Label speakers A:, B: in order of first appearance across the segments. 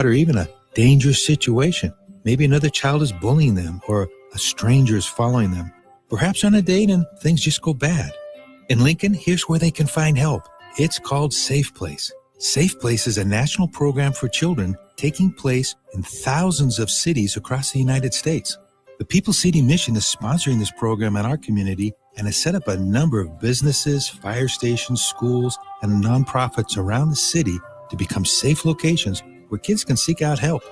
A: or even a dangerous situation. Maybe another child is bullying them or a stranger is following them. Perhaps on a date and things just go bad. In Lincoln, here's where they can find help. It's called Safe Place. Safe Place is a national program for children taking place in thousands of cities across the United States. The People City Mission is sponsoring this program in our community and has set up a number of businesses, fire stations, schools, and nonprofits around the city to become safe locations where kids can seek out help.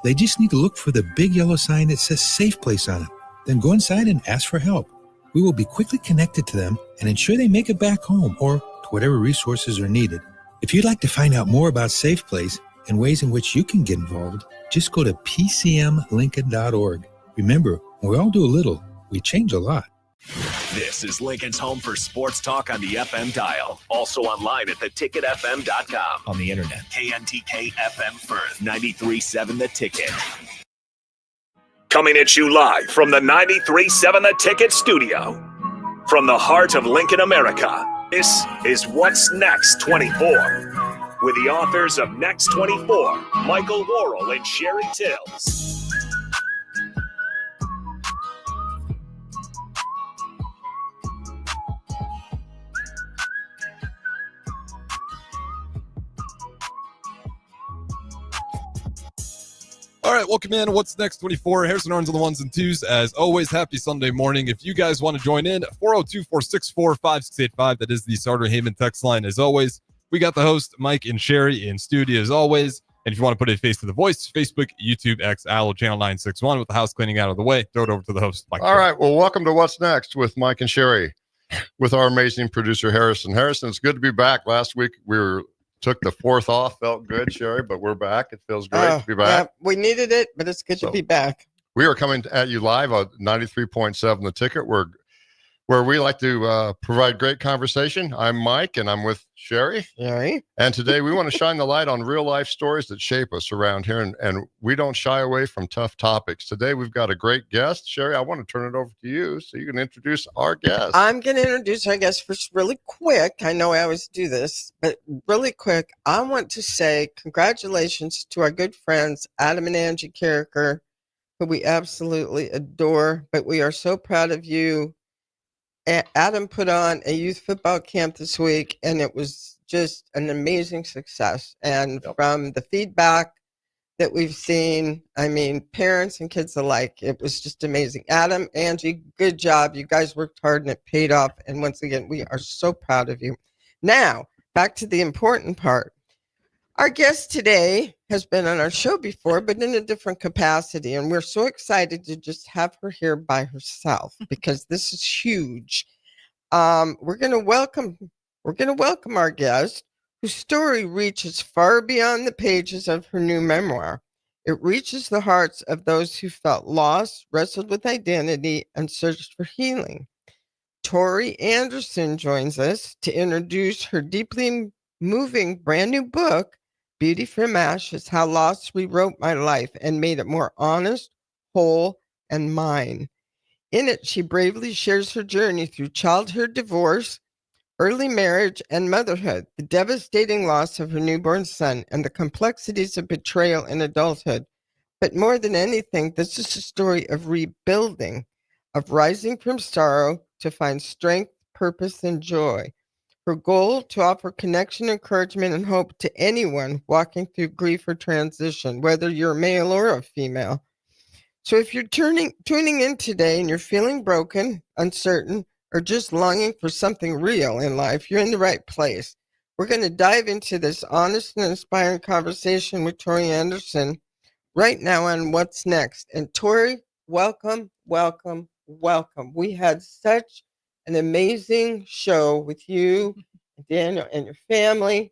A: They just need to look for the big yellow sign that says Safe Place on it. Then go inside and ask for help. We will be quickly connected to them and ensure they make it back home or to whatever resources are needed. If you'd like to find out more about Safe Place and ways in which you can get involved, just go to pcmlincoln.org. Remember, when we all do a little, we change a lot.
B: This is Lincoln's home for sports talk on the FM dial. Also online at theticketfm.com. On the internet. KNTK FM Firth, 93.7 The Ticket. Coming at you live from the 93.7 The Ticket studio. From the heart of Lincoln, America, this is What's Next 24. With the authors of Next 24, Michael Worrell and Sheri Tills.
C: All right, welcome in. What's Next 24? Harrison Owens on the ones and twos. As always, happy Sunday morning. If you guys want to join in, 402-464-5685. That is the Starter Heyman text line. As always, we got the host, Mike and Sheri, in studio as always. And if you want to put a face to the voice, Facebook, YouTube, X, Allo, Channel 961. With the house cleaning out of the way, throw it over to the host, Mike.
D: All right, well, welcome to What's Next with Mike and Sheri, with our amazing producer, Harrison. Harrison, it's good to be back. Last week, took the 4th off. Felt good, Sheri, but we're back. It feels great to be back.
E: Yeah, we needed it, but it's good to be back.
D: We are coming at you live on 93.7 The Ticket, where we like to provide great conversation. I'm Mike, and I'm with Sheri. And today we want to shine the light on real-life stories that shape us around here, and we don't shy away from tough topics. Today we've got a great guest. Sheri, I want to turn it over to you so you can introduce our guest.
E: I'm going to introduce our guest first really quick. I know I always do this, but really quick, I want to say congratulations to our good friends, Adam and Angie Carricker, who we absolutely adore, but we are so proud of you. Adam put on a youth football camp this week, and it was just an amazing success. And from the feedback that we've seen, I mean, parents and kids alike, it was just amazing. Adam, Angie, good job. You guys worked hard, and it paid off. And once again, we are so proud of you. Now, back to the important part. Our guest today has been on our show before, but in a different capacity. And we're so excited to just have her here by herself because this is huge. We're going to welcome our guest, whose story reaches far beyond the pages of her new memoir. It reaches the hearts of those who felt lost, wrestled with identity, and searched for healing. Tori Anderson joins us to introduce her deeply moving brand new book, Beauty from Ashes: How Loss Rewrote My Life and Made It More Honest, Whole, and Mine. In it, she bravely shares her journey through childhood divorce, early marriage, and motherhood, the devastating loss of her newborn son, and the complexities of betrayal in adulthood. But more than anything, this is a story of rebuilding, of rising from sorrow to find strength, purpose, and joy. Her goal: to offer connection, encouragement, and hope to anyone walking through grief or transition, whether you're a male or a female. So if you're tuning in today and you're feeling broken, uncertain, or just longing for something real in life, you're in the right place. We're going to dive into this honest and inspiring conversation with Tori Anderson right now on What's Next. And Tori, welcome, welcome, welcome. We had such an amazing show with you, Daniel, and your family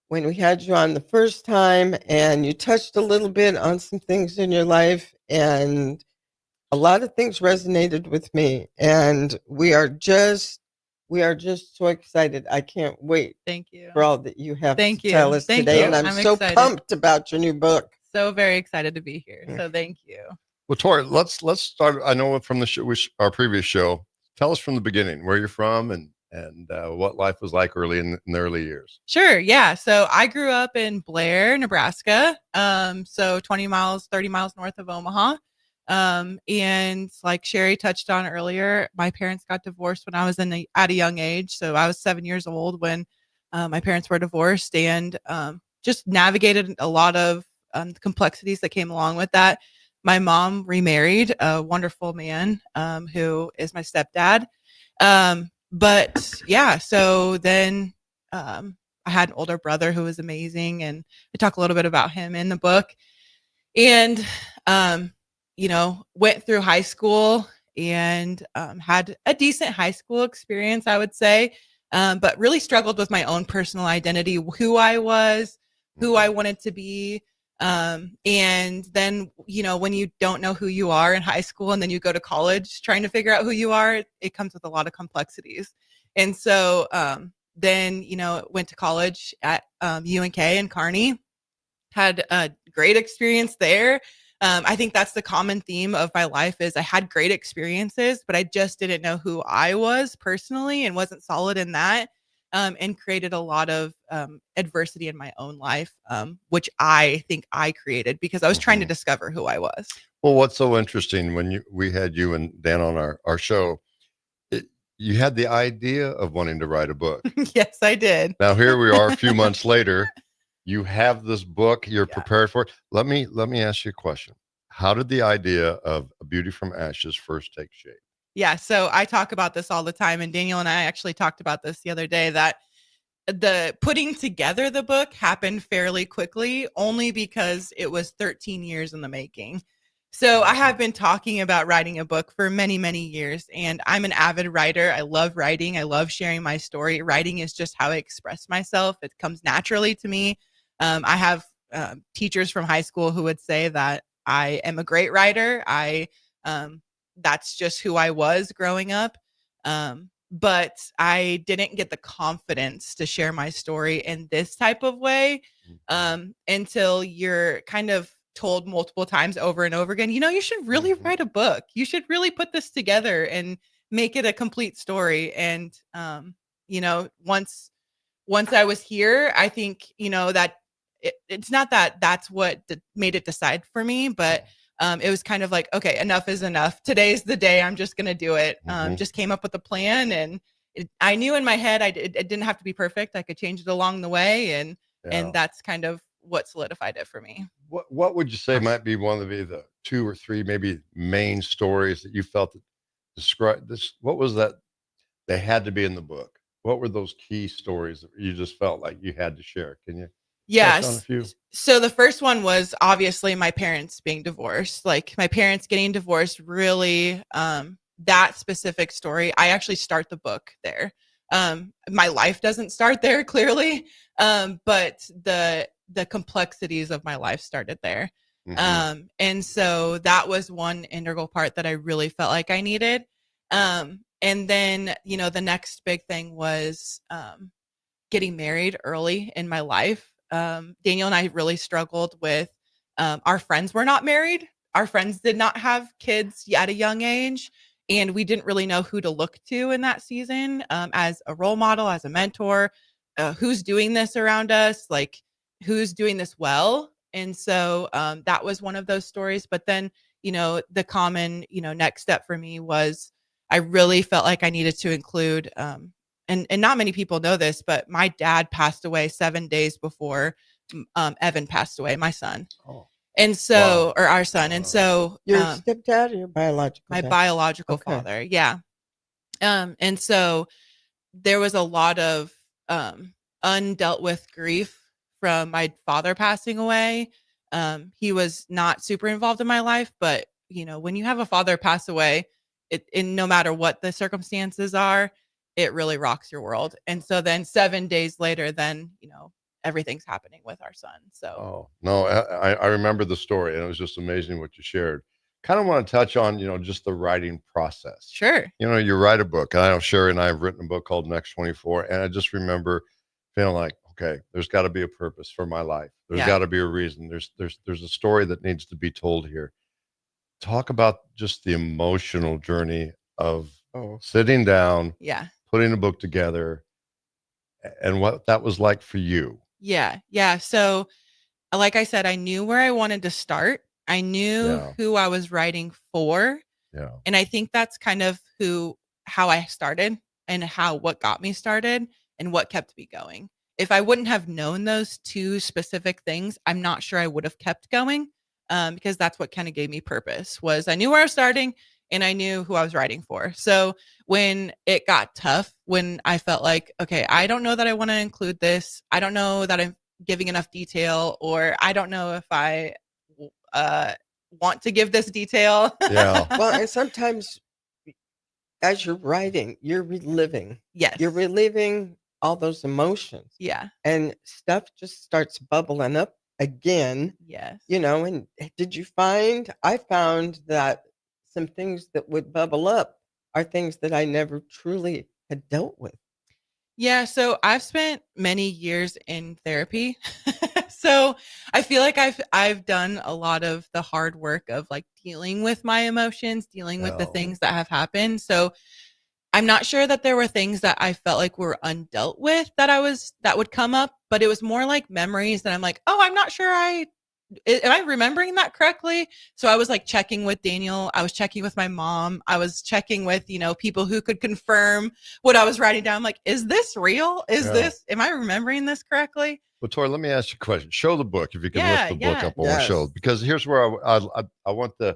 E: when we had you on the first time, and you touched a little bit on some things in your life, and a lot of things resonated with me, and we are just so excited. I can't wait.
F: Thank you
E: for all that you have
F: to
E: tell us today,
F: you.
E: and I'm so
F: excited.
E: Pumped about your new book.
F: So very excited to be here. So thank you.
D: Well, Tori, let's start. I know from the show, our previous show. Tell us from the beginning where you're from and and what life was like early in the early years.
F: Sure. Yeah. So I grew up in Blair, Nebraska. So 20 miles, 30 miles north of Omaha. And like Sheri touched on earlier, my parents got divorced when I was at a young age. So I was 7 years old when my parents were divorced, and just navigated a lot of the complexities that came along with that. My mom remarried a wonderful man who is my stepdad. But yeah, so then I had an older brother who was amazing, and I talk a little bit about him in the book. And went through high school and had a decent high school experience, I would say, but really struggled with my own personal identity, who I was, who I wanted to be. And then, when you don't know who you are in high school and then you go to college trying to figure out who you are, it comes with a lot of complexities. And so then, went to college at UNK in Kearney, had a great experience there. I think that's the common theme of my life is I had great experiences, but I just didn't know who I was personally and wasn't solid in that. And created a lot of adversity in my own life, which I think I created because I was trying to discover who I was.
D: Well, what's so interesting when we had you and Dan on our show, you had the idea of wanting to write a book.
F: Yes, I did.
D: Now here we are a few months later. You have this book. You're prepared for it. Let me ask you a question. How did the idea of A Beauty from Ashes first take shape?
F: Yeah, so I talk about this all the time, and Daniel and I actually talked about this the other day, that the putting together the book happened fairly quickly, only because it was 13 years in the making. So I have been talking about writing a book for many, many years, and I'm an avid writer. I love writing. I love sharing my story. Writing is just how I express myself. It comes naturally to me. I have teachers from high school who would say that I am a great writer. That's just who I was growing up. But I didn't get the confidence to share my story in this type of way until you're kind of told multiple times over and over again, you should really write a book. You should really put this together and make it a complete story. And, once I was here, I think, that it's not that that's what made it decide for me, but it was kind of like, okay, enough is enough. Today's the day. I'm just going to do it. Just came up with a plan, and I knew in my head it didn't have to be perfect. I could change it along the way. And that's kind of what solidified it for me.
D: What would you say might be one of the 2 or 3 maybe main stories that you felt that describe this? What was that they had to be in the book? What were those key stories that you just felt like you had to share? Can you?
F: Yes. So the first one was obviously my parents being divorced. Like my parents getting divorced, really, that specific story. I actually start the book there. My life doesn't start there clearly, but the complexities of my life started there. And so that was one integral part that I really felt like I needed. And then, the next big thing was getting married early in my life. Daniel and I really struggled with our friends were not married. Our friends did not have kids at a young age. And we didn't really know who to look to in that season as a role model, as a mentor, who's doing this around us, like who's doing this well. And so that was one of those stories. But then, the common, next step for me was I really felt like I needed to include and not many people know this, but my dad passed away 7 days before Evan passed away, my son.
D: Oh.
F: And so, or our son. And so
E: your stepdad or your biological
F: my
E: dad?
F: biological father. Yeah. And so there was a lot of undealt with grief from my father passing away. He was not super involved in my life, but when you have a father pass away, no matter what the circumstances are, it really rocks your world. And so then 7 days later, then, everything's happening with our son. So.
D: Oh, no, I remember the story, and it was just amazing what you shared. Kind of want to touch on, just the writing process.
F: Sure.
D: You write a book. I know Sheri and I have written a book called Next 24. And I just remember feeling like, okay, there's got to be a purpose for my life. There's got to be a reason. There's a story that needs to be told here. Talk about just the emotional journey of sitting down, putting a book together and what that was like for you.
F: Yeah. So, like I said, I knew where I wanted to start. I knew who I was writing for.
D: Yeah.
F: And I think that's kind of how I started and what got me started and what kept me going. If I wouldn't have known those two specific things, I'm not sure I would have kept going, because that's what kind of gave me purpose. Was I knew where I was starting and I knew who I was writing for. So when it got tough, when I felt like, okay, I don't know that I want to include this, I don't know that I'm giving enough detail, or I don't know if I want to give this detail.
D: Yeah.
E: Well, and sometimes as you're writing, you're reliving.
F: Yes.
E: You're reliving all those emotions.
F: Yeah.
E: And stuff just starts bubbling up again.
F: Yes.
E: And did you find? I found that some things that would bubble up are things that I never truly had dealt with.
F: Yeah, so I've spent many years in therapy. So I feel like I've done a lot of the hard work of like dealing with my emotions, dealing with the things that have happened. So I'm not sure that there were things that I felt like were undealt with that would come up, but it was more like memories that I'm like, oh, I'm not sure am I remembering that correctly? So I was like checking with Daniel. I was checking with my mom. I was checking with, people who could confirm what I was writing down. I'm like, is this real? Am I remembering this correctly?
D: Well, Tori, let me ask you a question. Show the book if you can lift the book up on the
E: Yes.
D: show, because here's where I want to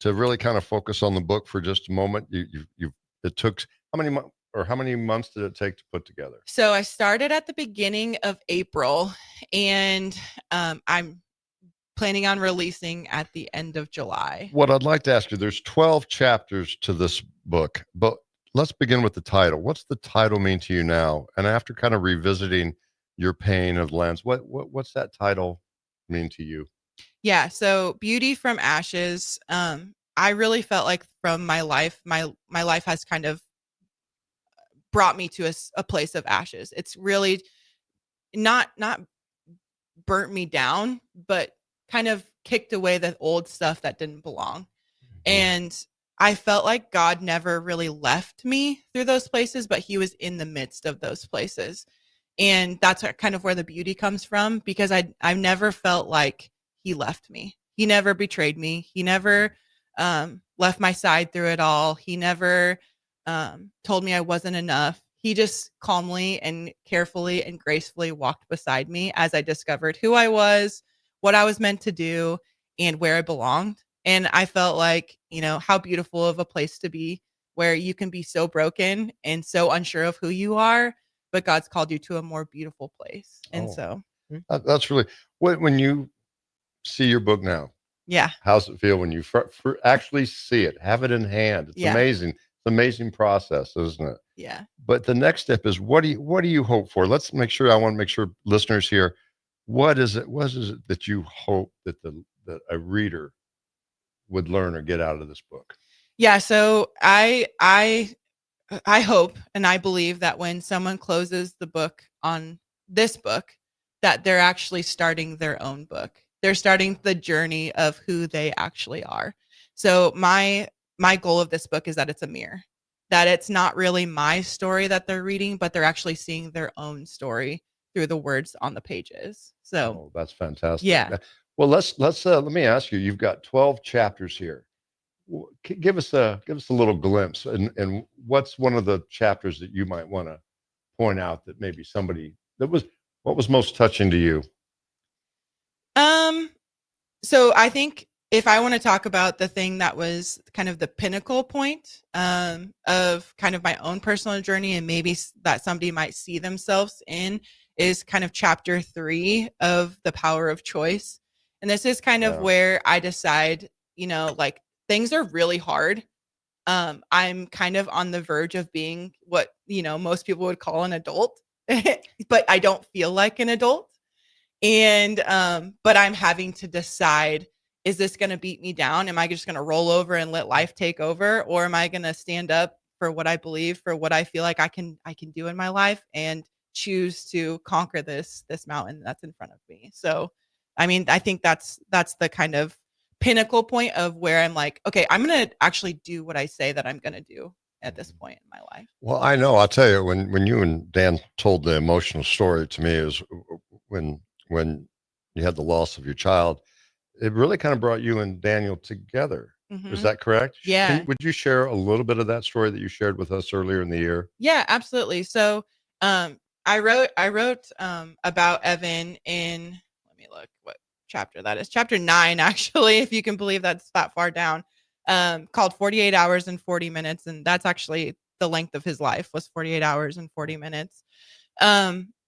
D: really kind of focus on the book for just a moment. It took how many months did it take to put together?
F: So I started at the beginning of April, and I'm planning on releasing at the end of July.
D: What I'd like to ask you, there's 12 chapters to this book, but let's begin with the title. What's the title mean to you now? And after kind of revisiting your pain of lens, what's that title mean to you?
F: Yeah, so Beauty from Ashes. I really felt like from my life, my life has kind of brought me to a place of ashes. It's really not burnt me down, but kind of kicked away the old stuff that didn't belong. And I felt like God never really left me through those places, but he was in the midst of those places. And that's kind of where the beauty comes from, because I never felt like he left me. He never betrayed me. He never left my side through it all. He never told me I wasn't enough. He just calmly and carefully and gracefully walked beside me as I discovered who I was, what I was meant to do, and where I belonged. And I felt like, how beautiful of a place to be, where you can be so broken and so unsure of who you are, but God's called you to a more beautiful place. And
D: That's really, when you see your book now,
F: yeah.
D: How's it feel when you actually see it, have it in hand? It's amazing. It's an amazing process, isn't it?
F: Yeah.
D: But the next step is, what do you hope for? I want to make sure listeners here, what is it that you hope that a reader would learn or get out of this book?
F: Yeah. So I hope and I believe that when someone closes the book on this book, that they're actually starting their own book. They're starting the journey of who they actually are. So my goal of this book is that it's a mirror, that it's not really my story that they're reading, but they're actually seeing their own story through the words on the pages. So
D: that's fantastic.
F: Yeah.
D: Well, let me ask you, you've got 12 chapters here. Give us a little glimpse, and what's one of the chapters that you might want to point out that maybe what was most touching to you?
F: So I think if I want to talk about the thing that was kind of the pinnacle point of kind of my own personal journey, and maybe that somebody might see themselves in, is kind of chapter 3 of The Power of Choice. And this is kind of where I decide, like, things are really hard. I'm kind of on the verge of being what, most people would call an adult, but I don't feel like an adult. And, but I'm having to decide, is this going to beat me down? Am I just going to roll over and let life take over? Or am I going to stand up for what I believe, for what I feel like I can do in my life, and choose to conquer this mountain that's in front of me? So, I mean, I think that's the kind of pinnacle point of where I'm like, okay, I'm going to actually do what I say that I'm going to do. at this point in my life.
D: Well, I know. I'll tell you, when you and Dan told the emotional story to me, is when you had the loss of your child, it really kind of brought you and Daniel together.
F: Mhm.
D: Is that correct?
F: Yeah.
D: Would you share a little bit of that story that you shared with us earlier in the year?
F: Yeah, absolutely. So, I wrote about Evan in, let me look what chapter that is. Chapter 9, actually, if you can believe that's that far down. Called 48 hours and 40 minutes, and that's actually the length of his life, was 48 hours and 40 minutes.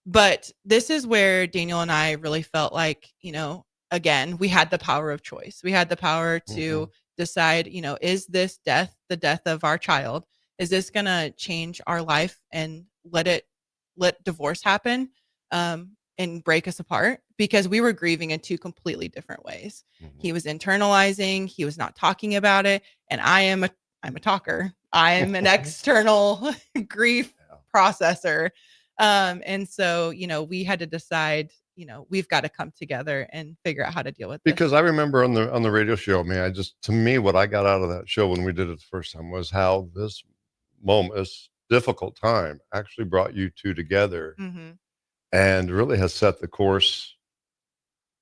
F: But this is where Daniel and I really felt like, again, we had the power of choice. We had the power to decide, is this death the death of our child? Is this going to change our life and let divorce happen, and break us apart? Because we were grieving in two completely different ways. He was internalizing, he was not talking about it. And I'm a talker. I'm an external grief processor. And so, we had to decide, we've got to come together and figure out how to deal with this.
D: Because I remember on the radio show, to me, what I got out of that show when we did it the first time was how this moment, this difficult time, actually brought you two together, and really has set the course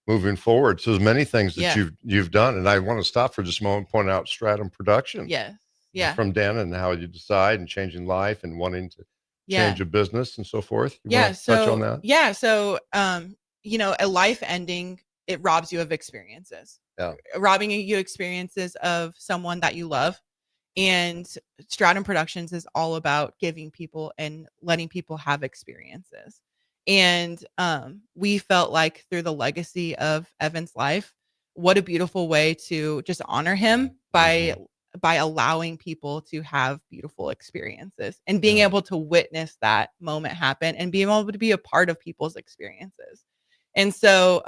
D: moving forward. So there's many things that you've done, and I want to stop for just a moment and point out Stratum Productions.
F: Yes. Yeah.
D: From Dan, and how you decide and changing life and wanting to change a business and so forth. You want to touch on that?
F: Yeah. So, a life ending, it robs you of experiences.
D: Yeah.
F: Robbing you experiences of someone that you love. And Stratum Productions is all about giving people and letting people have experiences. And we felt like through the legacy of Evan's life, what a beautiful way to just honor him by allowing people to have beautiful experiences and being able to witness that moment happen and being able to be a part of people's experiences. And so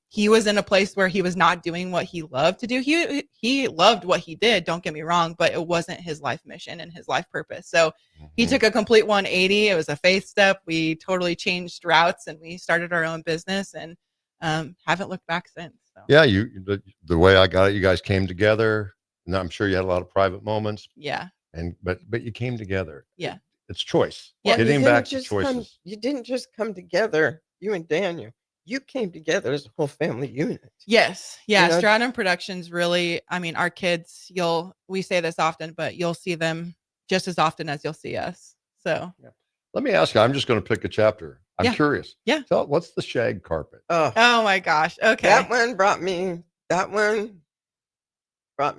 F: he was in a place where he was not doing what he loved to do. He loved what he did, don't get me wrong, but it wasn't his life mission and his life purpose. So he took a complete 180. It was a faith step. We totally changed routes and we started our own business, and haven't looked back since. So.
D: Yeah, the way I got it, you guys came together. And I'm sure you had a lot of private moments.
F: Yeah.
D: But you came together.
F: Yeah.
D: It's choice.
F: Yeah.
D: Getting back to choices.
E: You didn't just come together, you and Daniel. You came together as a whole family unit.
F: Yes. Yeah. Stratum Productions really, our kids, we say this often, but you'll see them just as often as you'll see us. So
D: let me ask you, I'm just going to pick a chapter. I'm curious.
F: Yeah.
D: What's the shag carpet?
F: Oh my gosh. Okay.
E: That one brought me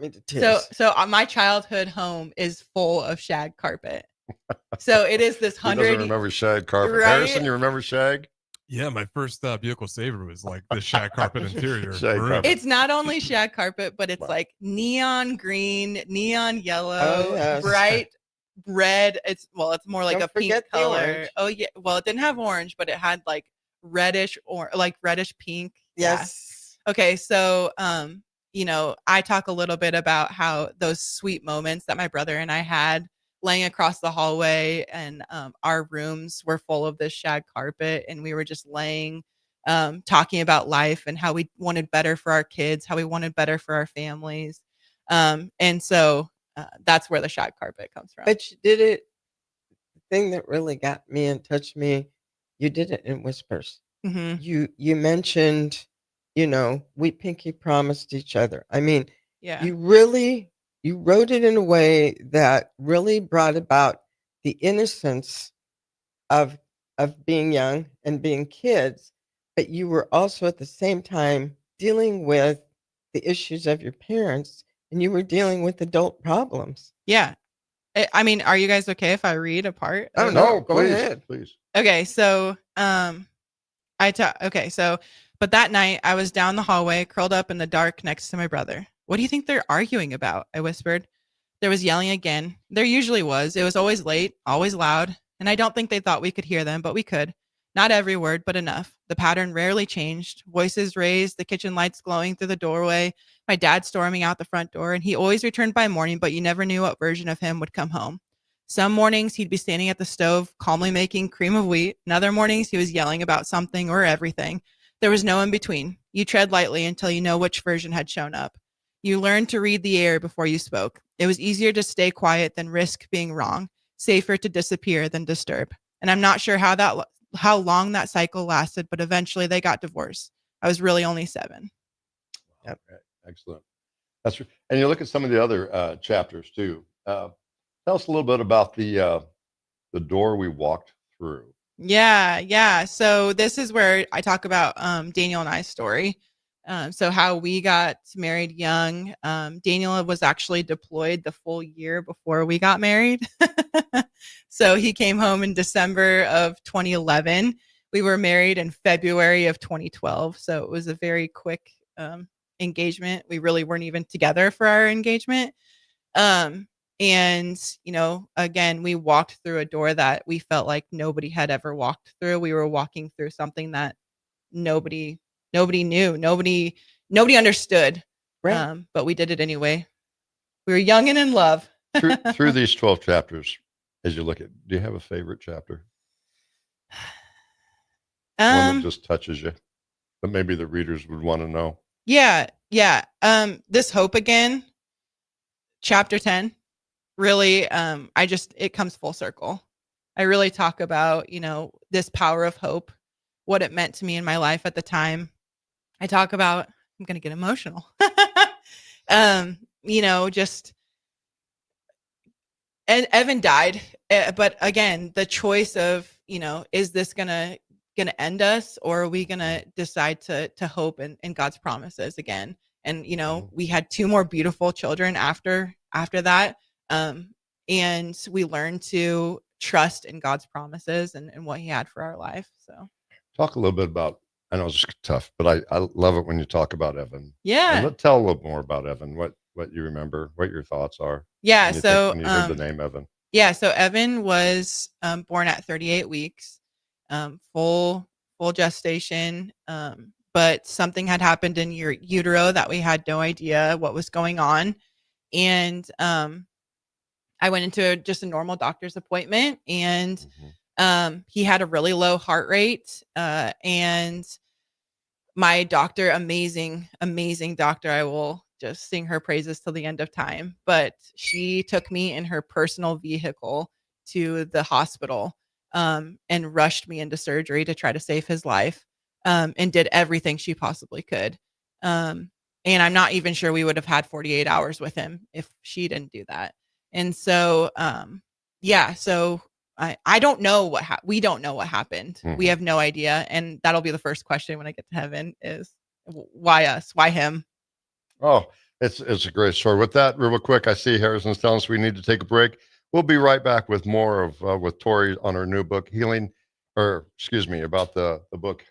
E: to tears.
F: So my childhood home is full of shag carpet. So it is this 100.
D: Who doesn't remember shag carpet?
F: Right?
D: Harrison, you remember shag?
C: Yeah, my first vehicle saver was like the shag carpet interior.
D: Shag
C: room.
D: carpet.
F: It's not only shag carpet, but it's like neon green, neon yellow, bright red. It's more like a pink color. Oh yeah. Well, it didn't have orange, but it had like reddish or like reddish pink.
E: Yes.
F: Yeah. Okay. So, I talk a little bit about how those sweet moments that my brother and I had laying across the hallway, and our rooms were full of this shag carpet, and we were just laying, talking about life and how we wanted better for our kids, how we wanted better for our families. And so that's where the shag carpet comes from.
E: But you did it. The thing that really got me and touched me, you did it in whispers. You mentioned, we pinky promised each other. You wrote it in a way that really brought about the innocence of being young and being kids, but you were also at the same time dealing with the issues of your parents, and you were dealing with adult problems.
F: Yeah. Are you guys okay if I read a part?
E: Oh no, go ahead.
D: Please.
F: Okay, so but that night I was down the hallway, curled up in the dark next to my brother. What do you think they're arguing about? I whispered. There was yelling again. There usually was. It was always late, always loud, and I don't think they thought we could hear them, but we could. Not every word, but enough. The pattern rarely changed. Voices raised, the kitchen lights glowing through the doorway, my dad storming out the front door, and he always returned by morning, but you never knew what version of him would come home. Some mornings he'd be standing at the stove, calmly making cream of wheat, and other mornings he was yelling about something or everything. There was no in between. You tread lightly until you know which version had shown up. You learned to read the air before you spoke. It was easier to stay quiet than risk being wrong, safer to disappear than disturb. And I'm not sure how long that cycle lasted, but eventually they got divorced. I was really only 7.
D: Yep. Okay. Excellent. That's right. And you look at some of the other chapters too. Tell us a little bit about the door we walked through.
F: Yeah. So this is where I talk about Daniel and I's story. So how we got married young. Daniel was actually deployed the full year before we got married. So he came home in December of 2011. We were married in February of 2012. So it was a very quick engagement. We really weren't even together for our engagement. And, again, we walked through a door that we felt like nobody had ever walked through. We were walking through something that nobody knew, nobody understood.
E: Right.
F: But we did it anyway. We were young and in love.
D: through these 12 chapters, as you look at, do you have a favorite chapter? One that just touches you, but maybe the readers would want to know.
F: Yeah. This hope again, chapter 10, really, it comes full circle. I really talk about, this power of hope, what it meant to me in my life at the time. I talk about, I'm going to get emotional. And Evan died, but again, the choice of, is this going to end us, or are we going to decide to hope in God's promises again? And, we had 2 more beautiful children after that. And we learned to trust in God's promises and what he had for our life. So
D: talk a little bit about, I know it's tough, but I love it when you talk about Evan.
F: Yeah.
D: And tell a little more about Evan, what you remember, what your thoughts are.
F: Yeah.
D: When you heard the name Evan.
F: Yeah. So Evan was born at 38 weeks, full gestation. But something had happened in your utero that we had no idea what was going on. And I went into just a normal doctor's appointment, and he had a really low heart rate. And my doctor, amazing doctor, I will just sing her praises till the end of time. But she took me in her personal vehicle to the hospital and rushed me into surgery to try to save his life, and did everything she possibly could. And I'm not even sure we would have had 48 hours with him if she didn't do that. And so, so I don't know we don't know what happened. We have no idea. And that'll be the first question when I get to heaven is, why us? Why him?
D: Oh, it's a great story. With that, real quick, I see Harrison's telling us we need to take a break. We'll be right back with more of with Tori on her new book, about the book.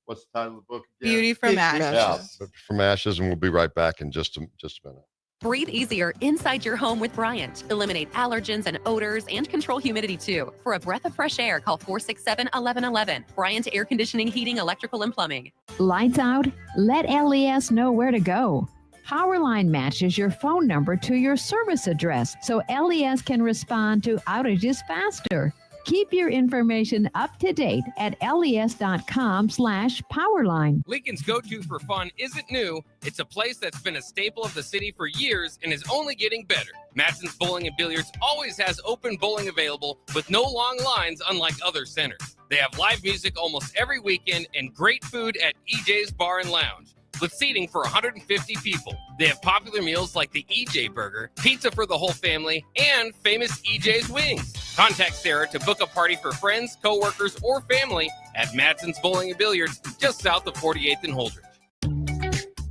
D: What's the title of the book again?
F: Beauty from Ashes.
D: Yeah, from Ashes, and we'll be right back in just a minute.
G: Breathe easier inside your home with Bryant. Eliminate allergens and odors and control humidity too. For a breath of fresh air, call 467-1111. Bryant Air Conditioning, Heating, Electrical, and Plumbing.
H: Lights out? Let LES know where to go. Powerline matches your phone number to your service address so LES can respond to outages faster. Keep your information up to date at les.com/powerline.
I: Lincoln's go-to for fun isn't new. It's a place that's been a staple of the city for years and is only getting better. Matson's Bowling and Billiards always has open bowling available with no long lines, unlike other centers. They have live music almost every weekend and great food at EJ's Bar and Lounge, with seating for 150 people. They have popular meals like the EJ Burger, pizza for the whole family, and famous EJ's Wings. Contact Sarah to book a party for friends, coworkers, or family at Matson's Bowling and Billiards, just south of 48th and Holdridge.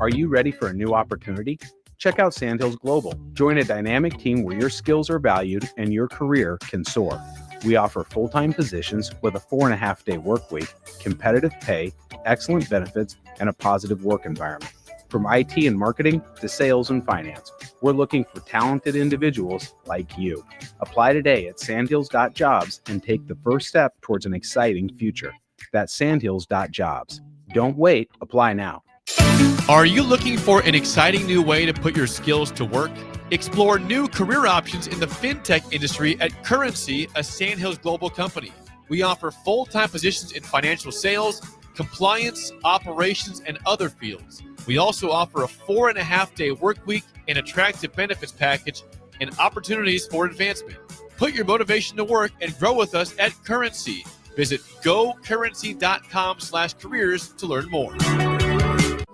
J: Are you ready for a new opportunity? Check out Sandhills Global. Join a dynamic team where your skills are valued and your career can soar. We offer full-time positions with a 4.5-day work week, competitive pay, excellent benefits, and a positive work environment. From IT and marketing to sales and finance, we're looking for talented individuals like you. Apply today at sandhills.jobs and take the first step towards an exciting future. That's sandhills.jobs. Don't wait, apply now.
K: Are you looking for an exciting new way to put your skills to work? Explore new career options in the fintech industry at Currency, a Sandhills Global company. We offer full-time positions in financial sales, compliance, operations, and other fields. We also offer a 4.5-day work week, an attractive benefits package, and opportunities for advancement. Put your motivation to work and grow with us at Currency. Visit gocurrency.com/careers to learn more.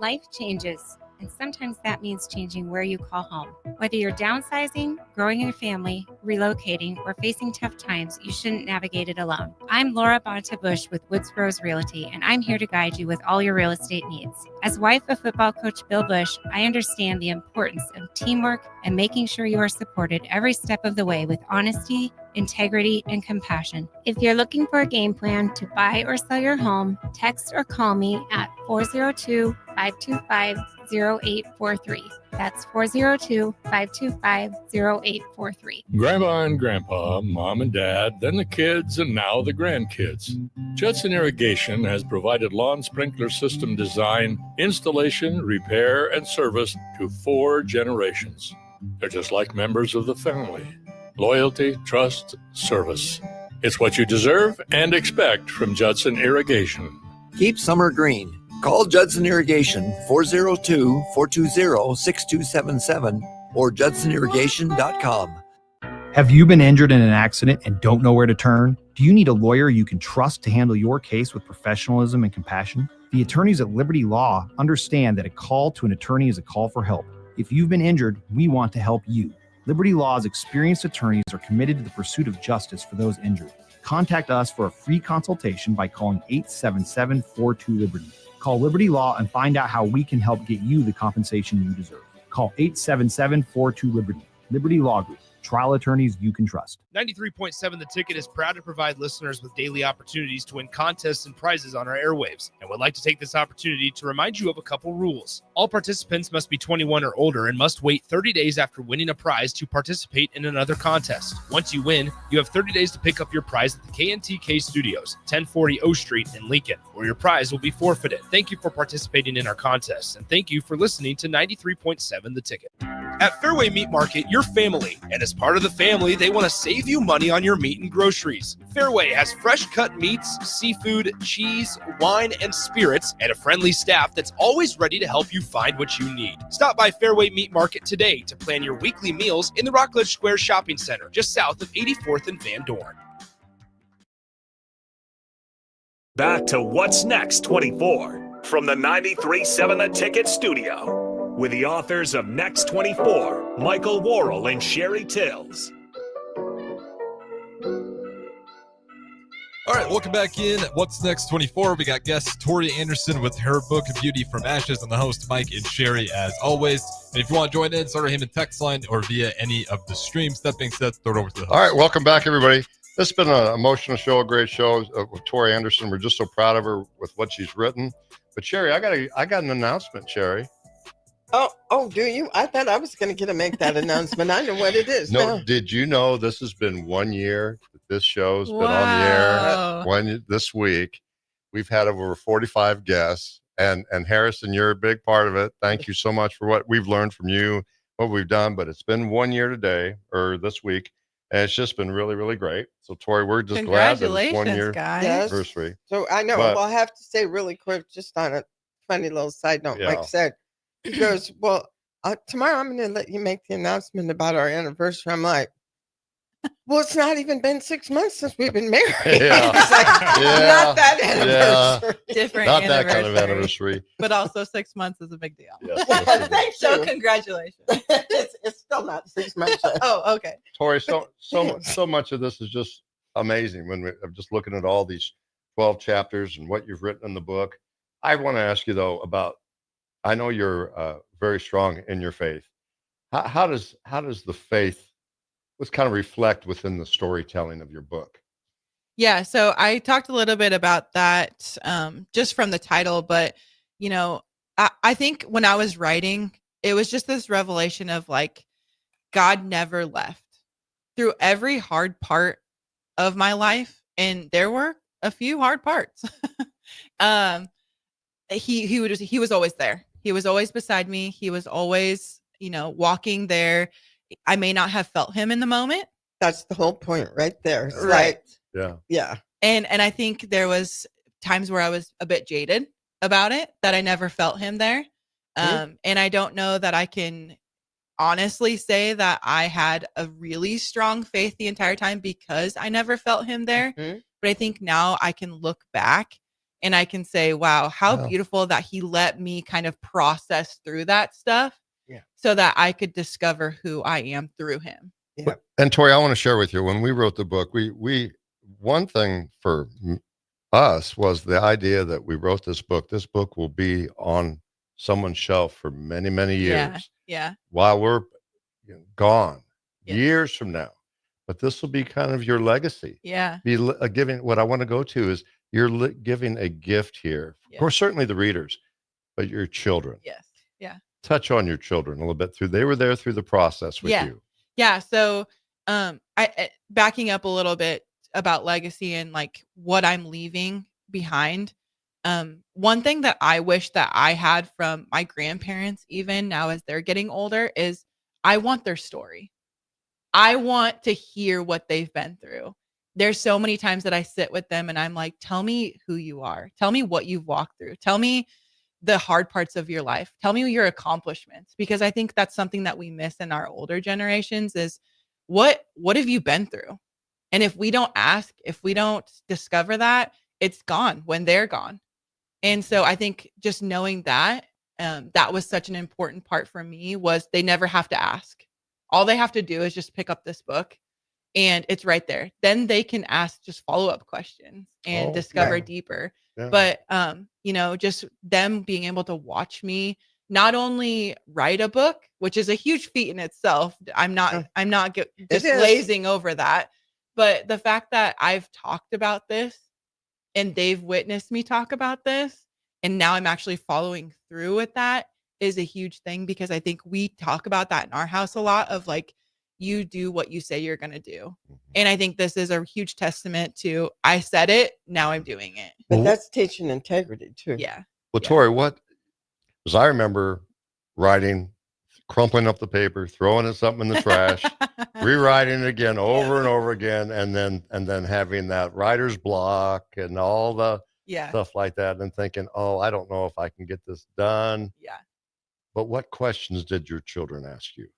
L: Life changes, and sometimes that means changing where you call home. Whether you're downsizing, growing your family, relocating, or facing tough times, you shouldn't navigate it alone. I'm Laura Bonta-Bush with Woods Rose Realty, and I'm here to guide you with all your real estate needs. As wife of football coach Bill Bush, I understand the importance of teamwork and making sure you are supported every step of the way with honesty, integrity, and compassion. If you're looking for a game plan to buy or sell your home, text or call me at 402-525-0843. That's 402-525-0843.
M: Grandma and Grandpa, Mom and Dad, then the kids, and now the grandkids. Judson Irrigation has provided lawn sprinkler system design, installation, repair, and service to 4 generations. They're just like members of the family. Loyalty, trust, service. It's what you deserve and expect from Judson Irrigation.
N: Keep summer green. Call Judson Irrigation 402-420-6277 or judsonirrigation.com.
O: Have you been injured in an accident and don't know where to turn? Do you need a lawyer you can trust to handle your case with professionalism and compassion? The attorneys at Liberty Law understand that a call to an attorney is a call for help. If you've been injured, we want to help you. Liberty Law's experienced attorneys are committed to the pursuit of justice for those injured. Contact us for a free consultation by calling 877-42-LIBERTY. Call Liberty Law and find out how we can help get you the compensation you deserve. Call 877-42-LIBERTY. Liberty Law Group. Trial attorneys you can trust.
K: 93.7 The Ticket is proud to provide listeners with daily opportunities to win contests and prizes on our airwaves, and would like to take this opportunity to remind you of a couple rules. All participants must be 21 or older and must wait 30 days after winning a prize to participate in another contest. Once you win, you have 30 days to pick up your prize at the KNTK Studios, 1040 O Street in Lincoln, or your prize will be forfeited. Thank you for participating in our contest, and thank you for listening to 93.7 The Ticket. At Fairway Meat Market, you're family, and as part of the family, they want to save you money on your meat and groceries. Fairway has fresh cut meats, seafood, cheese, wine, and spirits, and a friendly staff that's always ready to help you find what you need. Stop by Fairway Meat Market today to plan your weekly meals in the Rockledge Square Shopping Center, just south of 84th and Van Dorn.
B: Back to What's Next 24 from the 93.7 The Ticket Studio with the authors of Next 24, Michael Worrell and Sheri Tills.
C: All right, welcome back in. What's Next 24? We got guest Tori Anderson with her book, Beauty from Ashes, and the host, Mike and Sheri, as always. And if you want to join in, start a him and text line or via any of the streams. That being said, throw it over to the host.
D: All right, welcome back, everybody. This has been an emotional show, a great show with Tori Anderson. We're just so proud of her with what she's written. But Sheri, I got an announcement, Sheri.
E: Oh, do you? I thought I was going to make that announcement. I know what it is.
D: No,
E: now.
D: Did you know this has been 1 year that this show's been on the air? This week. We've had over 45 guests, and Harrison, you're a big part of it. Thank you so much for what we've learned from you, what we've done. But it's been 1 year today, or this week, and it's just been really, really great. So, Tori, we're just glad that it's 1 year anniversary.
E: So I know. Well, I have to say really quick, just on a funny little side note, Mike said, he goes, well, tomorrow I'm going to let you make the announcement about our anniversary. I'm like, well, it's not even been 6 months since we've been married.
D: Yeah.
E: It's like, not that anniversary.
F: Different
D: not
F: anniversary.
D: that kind of anniversary.
F: But also 6 months is a big deal.
D: Yes,
E: Thank
F: So
E: you.
F: congratulations.
E: It's still not 6 months.
F: Oh, okay.
D: Tori, so much of this is just amazing. I'm just looking at all these 12 chapters and what you've written in the book. I want to ask you, though, about, I know you're very strong in your faith. How does the faith, let's kind of reflect within the storytelling of your book?
F: Yeah, so I talked a little bit about that just from the title, but I think when I was writing, it was just this revelation of like, God never left through every hard part of my life, and there were a few hard parts. He was always there. He was always beside me. He was always, walking there. I may not have felt him in the moment.
E: That's the whole point right there. It's
F: Right.
E: Like, yeah.
F: And I think there was times where I was a bit jaded about it, that I never felt him there. And I don't know that I can honestly say that I had a really strong faith the entire time because I never felt him there. But I think now I can look back and I can say, wow, how beautiful that he let me kind of process through that stuff so that I could discover who I am through him.
D: Yeah. And Tori, I want to share with you, when we wrote the book, we one thing for us was the idea that we wrote this book will be on someone's shelf for many, many years.
F: Yeah.
D: While we're gone, years from now. But this will be kind of your legacy.
F: Yeah.
D: Be giving. What I want to go to is you're giving a gift here. Of course, certainly the readers, but your children.
F: Yes. Yeah.
D: Touch on your children a little bit they were there through the process with you.
F: Yeah. So, I backing up a little bit about legacy and like what I'm leaving behind. One thing that I wish that I had from my grandparents, even now as they're getting older, is I want their story. I want to hear what they've been through. There's so many times that I sit with them and I'm like, tell me who you are. Tell me what you've walked through. Tell me the hard parts of your life. Tell me your accomplishments, because I think that's something that we miss in our older generations is what have you been through? And if we don't ask, if we don't discover that, it's gone when they're gone. And so I think just knowing that, that was such an important part for me was they never have to ask. All they have to do is just pick up this book and it's right there. Then they can ask just follow-up questions and discover deeper. Yeah. But, just them being able to watch me not only write a book, which is a huge feat in itself. I'm not just glazing over that. But the fact that I've talked about this and they've witnessed me talk about this, and now I'm actually following through with that is a huge thing, because I think we talk about that in our house a lot of like, you do what you say you're going to do. And I think this is a huge testament to, I said it, now I'm doing it.
E: But that's teaching integrity too.
F: Yeah.
D: Well, Tori, because I remember writing, crumpling up the paper, throwing it something in the trash, rewriting it again over and over again, and then having that writer's block and all the stuff like that, and thinking, I don't know if I can get this done.
F: Yeah.
D: But what questions did your children ask you?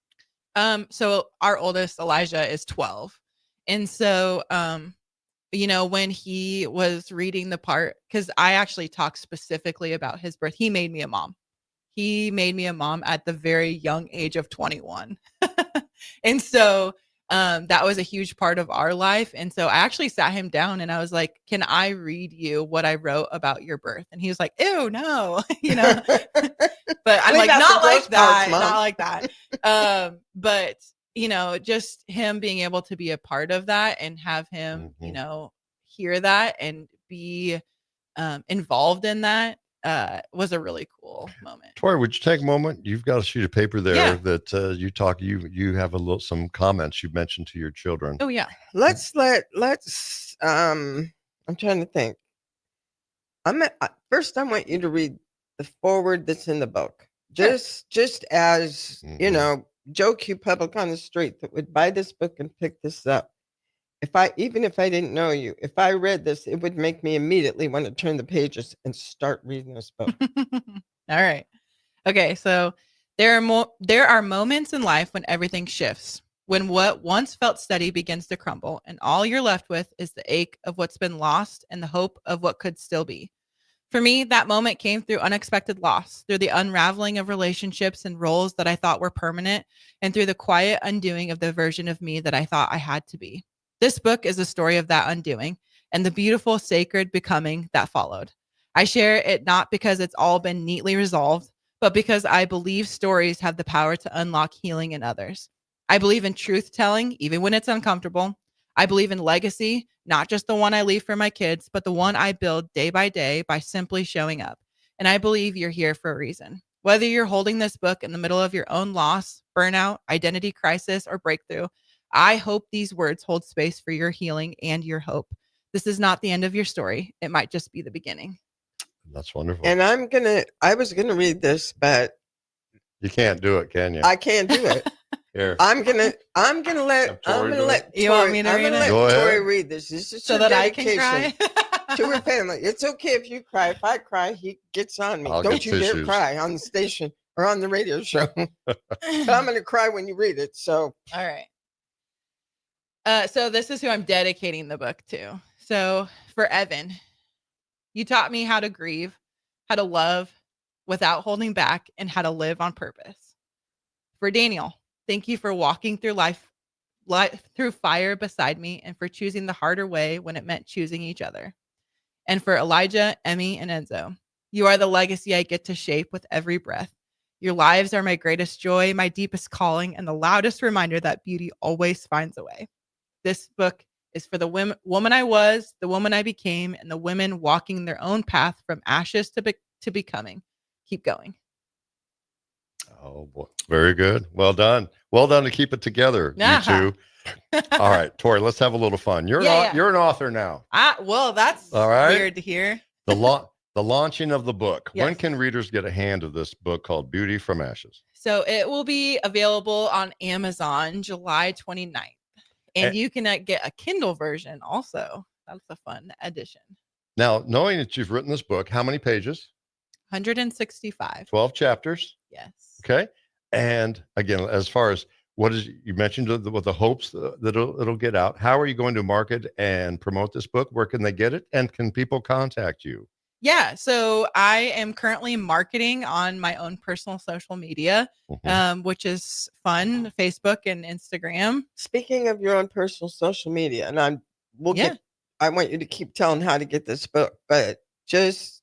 F: So our oldest, Elijah, is 12. And so, when he was reading the part, because I actually talked specifically about his birth, he made me a mom. He made me a mom at the very young age of 21. And so that was a huge part of our life. And so I actually sat him down and I was like, can I read you what I wrote about your birth? And he was like, ew, no, but I'm like, not like that, not like that. But, just him being able to be a part of that and have him, hear that and be involved in that was a really cool moment.
D: Tori, would you take a moment? You've got a sheet of paper there that you have some comments you mentioned to your children.
F: Oh yeah.
E: Let's I'm trying to think. First I want you to read the forward that's in the book. Just as, Joe Q public on the street that would buy this book and pick this up. Even if I didn't know you, if I read this, it would make me immediately want to turn the pages and start reading this book.
F: All right. Okay. So there are moments in life when everything shifts, when what once felt steady begins to crumble, and all you're left with is the ache of what's been lost and the hope of what could still be. For me, that moment came through unexpected loss, through the unraveling of relationships and roles that I thought were permanent, and through the quiet undoing of the version of me that I thought I had to be. This book is a story of that undoing and the beautiful, sacred becoming that followed. I share it not because it's all been neatly resolved, but because I believe stories have the power to unlock healing in others. I believe in truth telling, even when it's uncomfortable. I believe in legacy, not just the one I leave for my kids, but the one I build day by day by simply showing up. And I believe you're here for a reason. Whether you're holding this book in the middle of your own loss, burnout, identity crisis, or breakthrough, I hope these words hold space for your healing and your hope. This is not the end of your story. It might just be the beginning.
D: That's wonderful.
E: And I was gonna read this, but
D: you can't do it, can you?
E: I can't do it.
D: Here.
E: I'm gonna let
F: you want me to read it?
E: Tori read this. This is
F: so that I can cry
E: to her family. It's okay if you cry. If I cry, he gets on me. Don't you dare cry on the station. or on the radio show. But I'm going to cry when you read it. So,
F: all right. So this is who I'm dedicating the book to. So for Evan, you taught me how to grieve, how to love without holding back, and how to live on purpose. For Daniel, thank you for walking through life through fire beside me, and for choosing the harder way when it meant choosing each other. And for Elijah, Emmy, and Enzo, you are the legacy I get to shape with every breath. Your lives are my greatest joy, my deepest calling, and the loudest reminder that beauty always finds a way. This book is for the woman I was, the woman I became, and the women walking their own path from ashes to becoming. Keep going.
D: Oh, boy. Very good. Well done. Well done to keep it together, you two. All right, Tori, let's have a little fun. You're an author now.
F: Well, that's
D: all right.
F: Weird to hear.
D: The launching of the book.
F: Yes.
D: When can readers get a hand of this book called Beauty from Ashes?
F: So it will be available on Amazon July 29th. And you can get a Kindle version also. That's a fun addition.
D: Now, knowing that you've written this book, how many pages?
F: 165.
D: 12 chapters.
F: Yes.
D: Okay. And again, as far as you mentioned with the hopes that it'll get out, how are you going to market and promote this book? Where can they get it? And can people contact you?
F: Yeah. So I am currently marketing on my own personal social media, which is fun, Facebook and Instagram.
E: Speaking of your own personal social media, and I want you to keep telling how to get this book, but just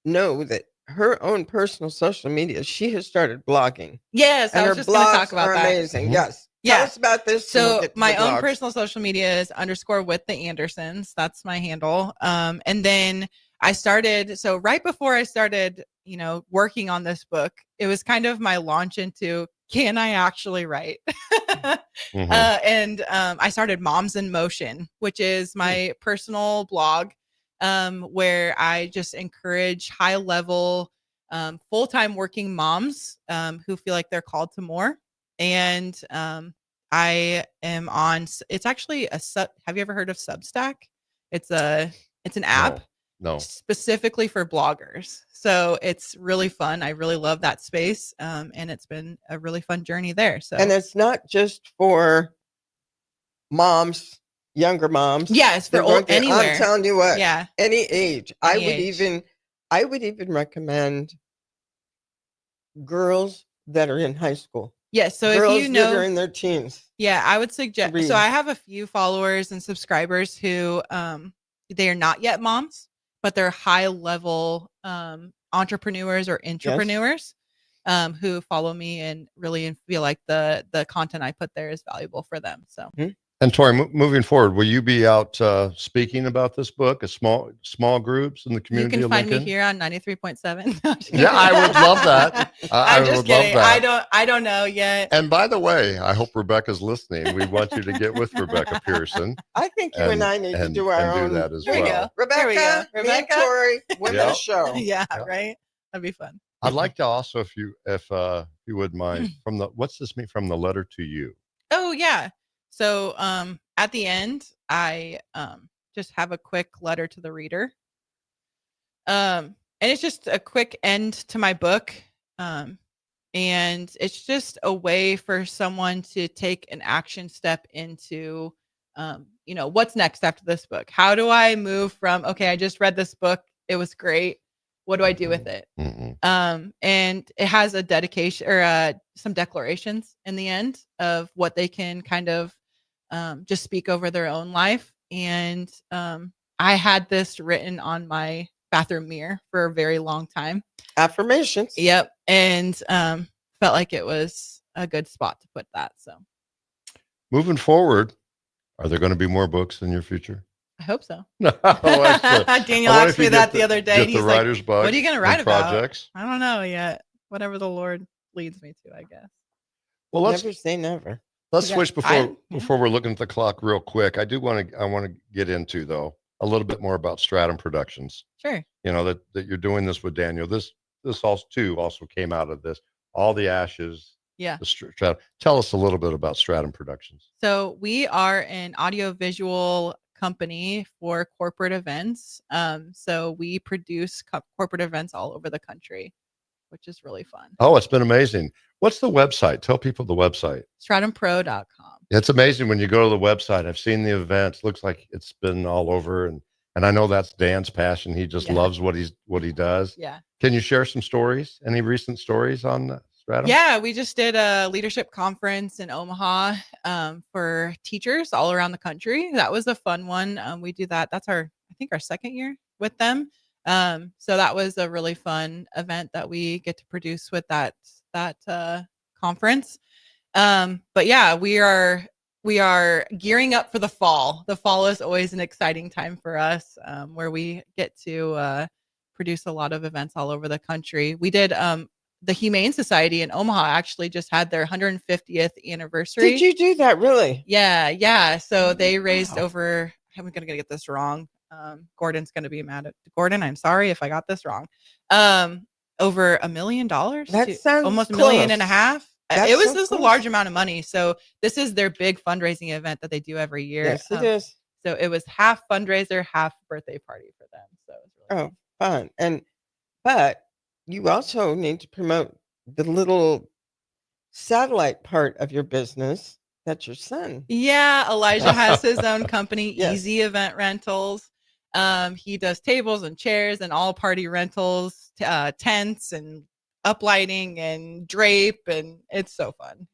E: know that her own personal social media, she has started blogging.
F: Yes,
E: and
F: I was
E: her
F: just going to
E: blogs
F: talk about
E: are
F: that.
E: amazing. Yes. Tell us about this.
F: So my own personal social media is _with the Andersons. That's my handle. And then I started, so right before I started, working on this book, it was kind of my launch into, can I actually write? And I started Moms in Motion, which is my personal blog, where I just encourage high level, full-time working moms who feel like they're called to more. And I am on, it's actually have you ever heard of Substack? It's an app.
D: No.
F: Specifically for bloggers. So it's really fun. I really love that space. And it's been a really fun journey there. So,
E: and it's not just for moms, younger moms.
F: Yeah, it's for anywhere.
E: I'm telling you what.
F: Yeah.
E: Any age. I would even recommend girls that are in high school.
F: Yes. So
E: girls
F: if you know
E: that are in their teens.
F: Yeah, I would suggest. So I have a few followers and subscribers who they are not yet moms, but they're high level entrepreneurs or intrapreneurs who follow me and really feel like the content I put there is valuable for them. So.
D: And Tori, moving forward, will you be out speaking about this book, small groups in the community?
F: You can find me here on 93.7.
D: Yeah, I would love that.
F: I'm just kidding. I don't know yet.
D: And by the way, I hope Rebecca's listening. We want you to get with Rebecca Pearson.
E: I think you and I need to do our own.
D: Do that as
F: There
D: well.
E: Rebecca, me and Tori, women's show.
F: Yeah, right. That'd be fun.
D: I'd like to also, if you would mind, what's this mean from the letter to you?
F: Oh yeah. So at the end, I just have a quick letter to the reader. And it's just a quick end to my book. And it's just a way for someone to take an action step into, what's next after this book? How do I move from, okay, I just read this book. It was great. What do I do with it? And it has a dedication or some declarations in the end of what they can kind of just speak over their own life. And I had this written on my bathroom mirror for a very long time.
E: Affirmations.
F: Yep. And felt like it was a good spot to put that. So
D: moving forward, are there going to be more books in your future?
F: I hope so.
D: No,
F: Daniel asked me that the other day.
D: He's like, what
F: are you going to write about?
D: Projects?
F: I don't know yet. Whatever the Lord leads me to, I guess.
D: Well, let's
E: never say never.
D: Let's switch before we're looking at the clock real quick. I want to get into though a little bit more about Stratum Productions.
F: Sure.
D: That you're doing this with Daniel. This also came out of this. All the Ashes.
F: Yeah.
D: The Stratum. Tell us a little bit about Stratum Productions.
F: So we are an audiovisual company for corporate events. So we produce corporate events all over the country. which is really fun.
D: Oh, it's been amazing. What's the website? Tell people the website.
F: StratumPro.com.
D: It's amazing when you go to the website. I've seen the events. Looks like it's been all over, and I know that's Dan's passion. He just loves what he does.
F: Yeah.
D: Can you share some stories? Any recent stories on Stratum?
F: Yeah, we just did a leadership conference in Omaha for teachers all around the country. That was a fun one. We do that. That's I think our second year with them. So that was a really fun event that we get to produce with that conference. But yeah, we are gearing up for the fall. The fall is always an exciting time for us, where we get to produce a lot of events all over the country. We did the Humane Society in Omaha actually just had their 150th anniversary.
E: Did you do that really?
F: Yeah. So they raised over, I'm going to get this wrong. Gordon's going to be mad at Gordon. I'm sorry if I got this wrong. Over $1 million.
E: That sounds
F: almost
E: close.
F: $1.5 million. It was just a
E: close.
F: large amount of money. So this is their big fundraising event that they do every year.
E: Yes, it is.
F: So it was half fundraiser, half birthday party for them. So it was really
E: fun. But you also need to promote the little satellite part of your business. That's your son.
F: Yeah, Elijah has his own company, Easy Event Rentals. He does tables and chairs and all party rentals, tents and uplighting and drape, and it's so fun.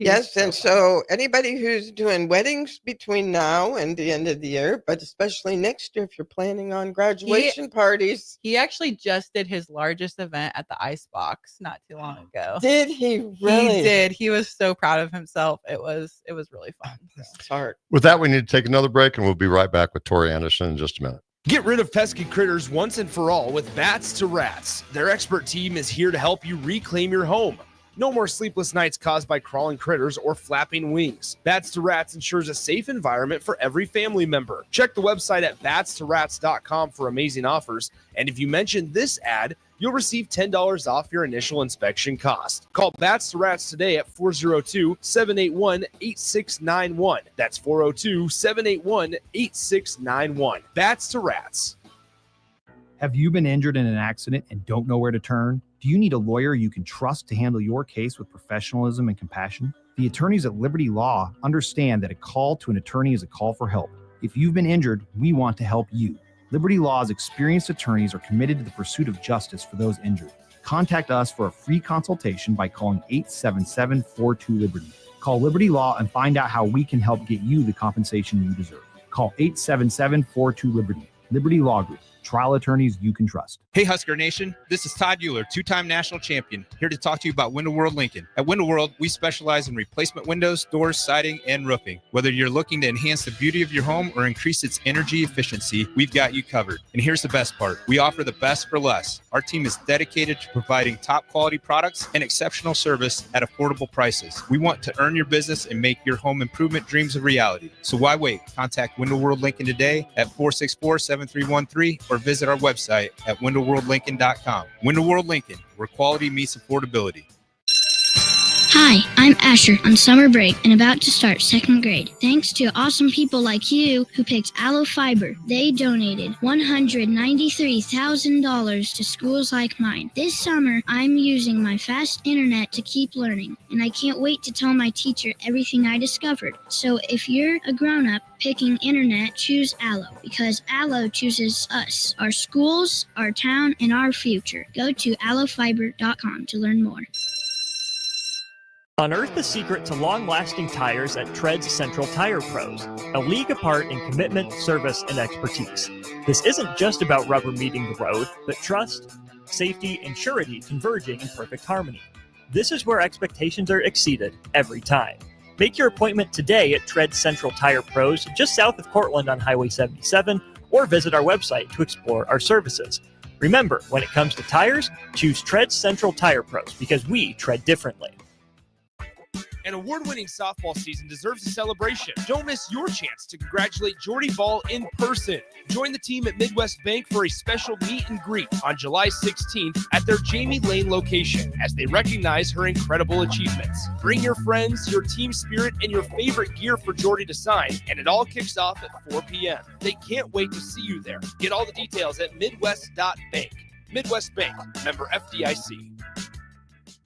E: So anybody who's doing weddings between now and the end of the year, but especially next year if you're planning on graduation parties.
F: He actually just did his largest event at the Icebox not too long ago.
E: Did he really?
F: He did. He was so proud of himself. It was really fun.
E: It's hard.
D: With that, we need to take another break, and we'll be right back with Tori Anderson in just a minute.
K: Get rid of pesky critters once and for all with Bats to Rats. Their expert team is here to help you reclaim your home. No more sleepless nights caused by crawling critters or flapping wings. Bats to Rats ensures a safe environment for every family member. Check the website at batstorats.com for amazing offers. And if you mention this ad, you'll receive $10 off your initial inspection cost. Call Bats to Rats today at 402-781-8691. That's 402-781-8691. Bats to Rats.
O: Have you been injured in an accident and don't know where to turn? Do you need a lawyer you can trust to handle your case with professionalism and compassion? The attorneys at Liberty Law understand that a call to an attorney is a call for help. If you've been injured, we want to help you. Liberty Law's experienced attorneys are committed to the pursuit of justice for those injured. Contact us for a free consultation by calling 877-42-LIBERTY. Call Liberty Law and find out how we can help get you the compensation you deserve. Call 877-42-LIBERTY. Liberty Law Group. Trial attorneys you can trust.
P: Hey, Husker Nation. This is Todd Euler, two-time national champion, here to talk to you about Window World Lincoln. At Window World, we specialize in replacement windows, doors, siding, and roofing. Whether you're looking to enhance the beauty of your home or increase its energy efficiency, we've got you covered. And here's the best part. We offer the best for less. Our team is dedicated to providing top-quality products and exceptional service at affordable prices. We want to earn your business and make your home improvement dreams a reality. So why wait? Contact Window World Lincoln today at 464-7313 or visit our website at windowworldlincoln.com. Window World Lincoln, where quality meets affordability.
Q: Hi, I'm Asher on summer break and about to start second grade. Thanks to awesome people like you who picked Aloe Fiber. They donated $193,000 to schools like mine. This summer, I'm using my fast internet to keep learning, and I can't wait to tell my teacher everything I discovered. So if you're a grown-up picking internet, choose Aloe, because Aloe chooses us, our schools, our town, and our future. Go to aloefiber.com to learn more.
R: Unearth the secret to long-lasting tires at Tread's Central Tire Pros, a league apart in commitment, service, and expertise. This isn't just about rubber meeting the road, but trust, safety, and surety converging in perfect harmony. This is where expectations are exceeded every time. Make your appointment today at Tread Central Tire Pros, just south of Cortland on Highway 77, or visit our website to explore our services. Remember, when it comes to tires, choose Tread Central Tire Pros, because we tread differently.
K: An award-winning softball season deserves a celebration. Don't miss your chance to congratulate Jordy Ball in person. Join the team at Midwest Bank for a special meet and greet on July 16th at their Jamie Lane location as they recognize her incredible achievements. Bring your friends, your team spirit, and your favorite gear for Jordy to sign, and it all kicks off at 4 p.m. They can't wait to see you there. Get all the details at midwest.bank. Midwest Bank, member FDIC.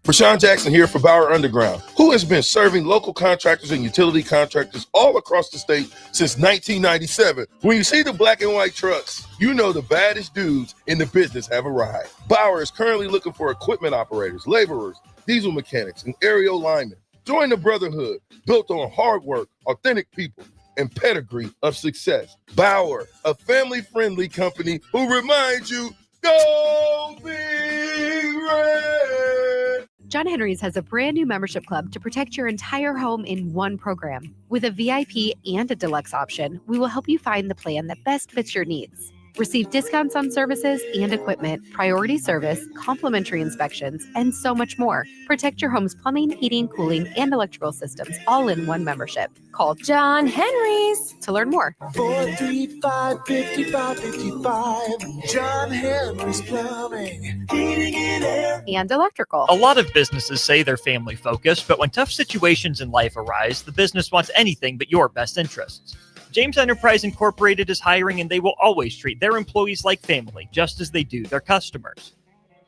S: Rashawn Jackson here for Bauer Underground, who has been serving local contractors and utility contractors all across the state since 1997. When you see the black and white trucks, you know the baddest dudes in the business have arrived. Bauer is currently looking for equipment operators, laborers, diesel mechanics, and aerial linemen. Join the brotherhood built on hard work, authentic people, and pedigree of success. Bauer, a family-friendly company who reminds you, go Big Red!
T: John Henry's has a brand new membership club to protect your entire home in one program. With a VIP and a deluxe option, we will help you find the plan that best fits your needs. Receive discounts on services and equipment, priority service, complimentary inspections, and so much more. Protect your home's plumbing, heating, cooling, and electrical systems all in one membership. Call John Henry's to learn more.
U: 435-5555. John Henry's Plumbing, Heating and Air.
T: And electrical.
R: A lot of businesses say they're family focused, but when tough situations in life arise, the business wants anything but your best interests. James Enterprise Incorporated is hiring, and they will always treat their employees like family, just as they do their customers.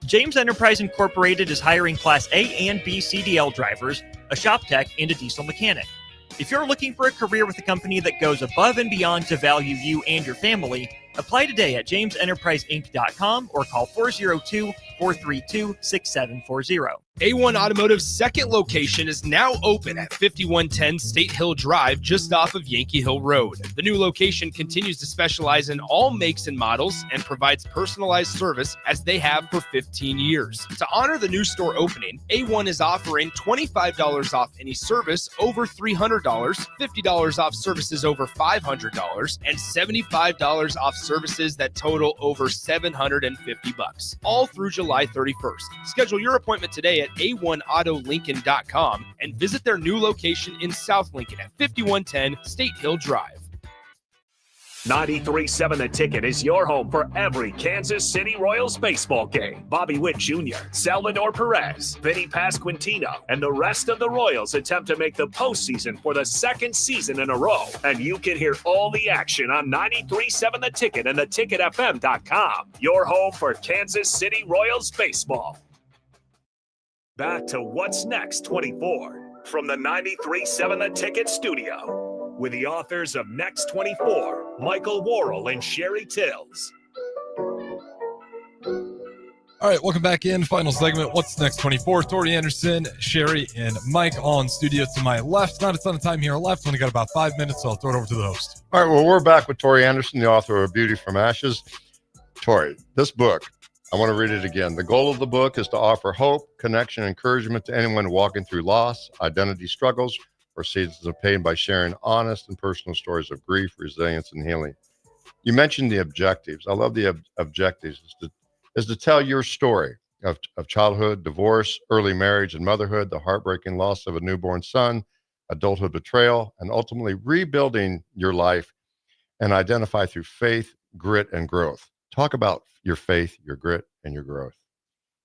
R: James Enterprise Incorporated is hiring Class A and B CDL drivers, a shop tech, and a diesel mechanic. If you're looking for a career with a company that goes above and beyond to value you and your family, apply today at jamesenterpriseinc.com or call 402-432-6740.
K: A1 Automotive's second location is now open at 5110 State Hill Drive, just off of Yankee Hill Road. The new location continues to specialize in all makes and models and provides personalized service as they have for 15 years. To honor the new store opening, A1 is offering $25 off any service over $300, $50 off services over $500, and $75 off services that total over $750, all through July 31st. Schedule your appointment today at a1autolincoln.com and visit their new location in South Lincoln at 5110 State Hill Drive.
B: 93.7 The Ticket is your home for every Kansas City Royals baseball game. Bobby Witt Jr., Salvador Perez, Vinny Pasquantino, and the rest of the Royals attempt to make the postseason for the second season in a row. And you can hear all the action on 93.7 The Ticket and theticketfm.com. Your home for Kansas City Royals baseball. Back to What's Next 24 from the 93.7 The Ticket studio with the authors of Next 24, Michael Worrell and Sheri Tills.
C: All right, welcome back in. Final segment. What's Next 24? Tori Anderson, Sheri, and Mike on studio to my left. Not a ton of time here left. Only got about 5 minutes, so I'll throw it over to the host.
D: All right, well, we're back with Tori Anderson, the author of Beauty from Ashes. Tori, this book, I want to read it again. The goal of the book is to offer hope, connection, and encouragement to anyone walking through loss, identity struggles, or seasons of pain by sharing honest and personal stories of grief, resilience, and healing. You mentioned the objectives. I love the objectives. Is to tell your story of childhood, divorce, early marriage and motherhood, the heartbreaking loss of a newborn son, adulthood betrayal, and ultimately rebuilding your life and identify through faith, grit, and growth. Talk about your faith, your grit, and your growth.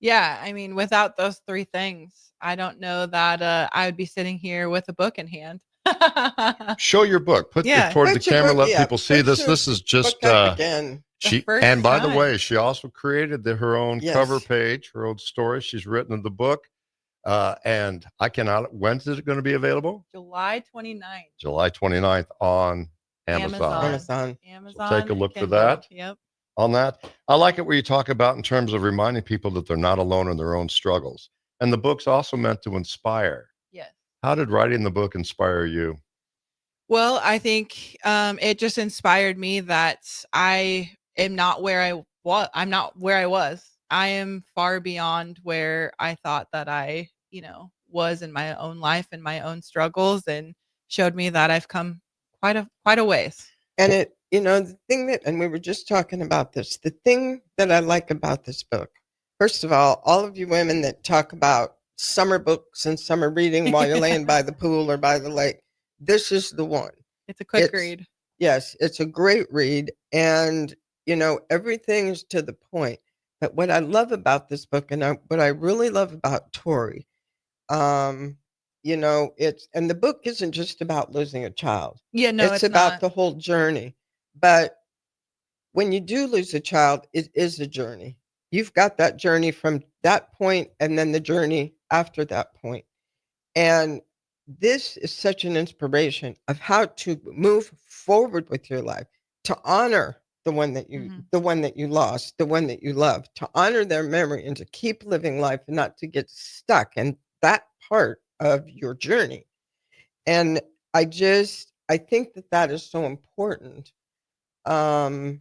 F: Yeah, I mean, without those three things, I don't know that I would be sitting here with a book in hand.
D: Show your book. Put it toward the camera. Let people see this. This is just she. And by the way, she also created her own cover page, her own story. She's written the book, and I cannot. When's it going to be available?
F: July 29th.
D: July 29th on Amazon.
F: Amazon.
D: So take a look for that.
F: Yep.
D: On that, I like it where you talk about in terms of reminding people that they're not alone in their own struggles. And the book's also meant to inspire.
F: Yes.
D: How did writing the book inspire you?
F: Well, I think it just inspired me that I am not where I was. I'm not where I was. I am far beyond where I thought that I, was in my own life and my own struggles, and showed me that I've come quite a ways.
E: And the thing that, and we were just talking about this, the thing that I like about this book, first of all of you women that talk about summer books and summer reading while you're laying by the pool or by the lake, this is the one.
F: It's a quick read.
E: Yes, it's a great read. And, everything is to the point. But what I love about this book, and what I really love about Tori, and the book isn't just about losing a child.
F: Yeah, no,
E: it's about the whole journey. But when you do lose a child, it is a journey. You've got that journey from that point, and then the journey after that point. And this is such an inspiration of how to move forward with your life, to honor the one that you lost, the one that you love, to honor their memory and to keep living life and not to get stuck in that part of your journey. And I think that is so important. If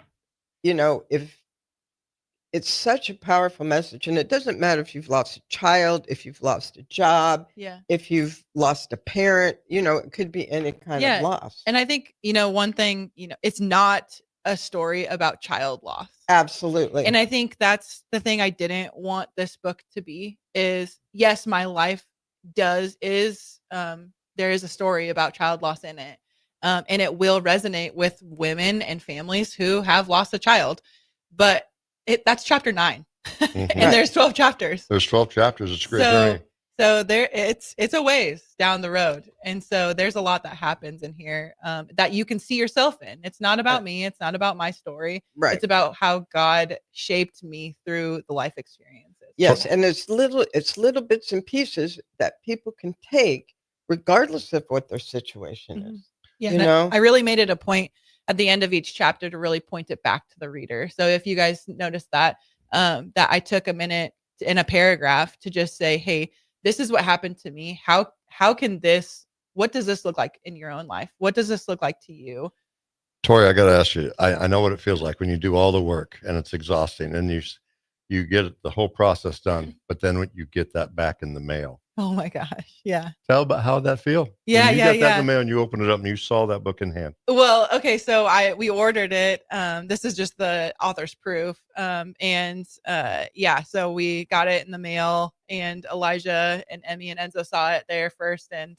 E: it's such a powerful message, and it doesn't matter if you've lost a child, if you've lost a job, if you've lost a parent, it could be any kind of loss.
F: And I think, one thing, it's not a story about child loss.
E: Absolutely.
F: And I think that's the thing I didn't want this book to be is, yes, my life there is a story about child loss in it. And it will resonate with women and families who have lost a child. But that's chapter 9. And there's 12 chapters.
D: There's 12 chapters. It's a great journey.
F: So there it's a ways down the road. And so there's a lot that happens in here that you can see yourself in. It's not about me. It's not about my story.
E: Right.
F: It's about how God shaped me through the life experiences.
E: Yes. And it's little bits and pieces that people can take regardless of what their situation is.
F: Yeah. I really made it a point at the end of each chapter to really point it back to the reader. So if you guys noticed that I took a minute in a paragraph to just say, hey, this is what happened to me. What does this look like in your own life? What does this look like to you?
D: Tori, I got to ask you, I know what it feels like when you do all the work and it's exhausting and you get the whole process done, but then when you get that back in the mail.
F: Oh my gosh. Yeah.
D: Tell about how that feel.
F: Yeah.
D: When you get that in the mail and you open it up and you saw that book in hand.
F: Well, okay. So we ordered it. This is just the author's proof. So we got it in the mail and Elijah and Emmy and Enzo saw it there first. And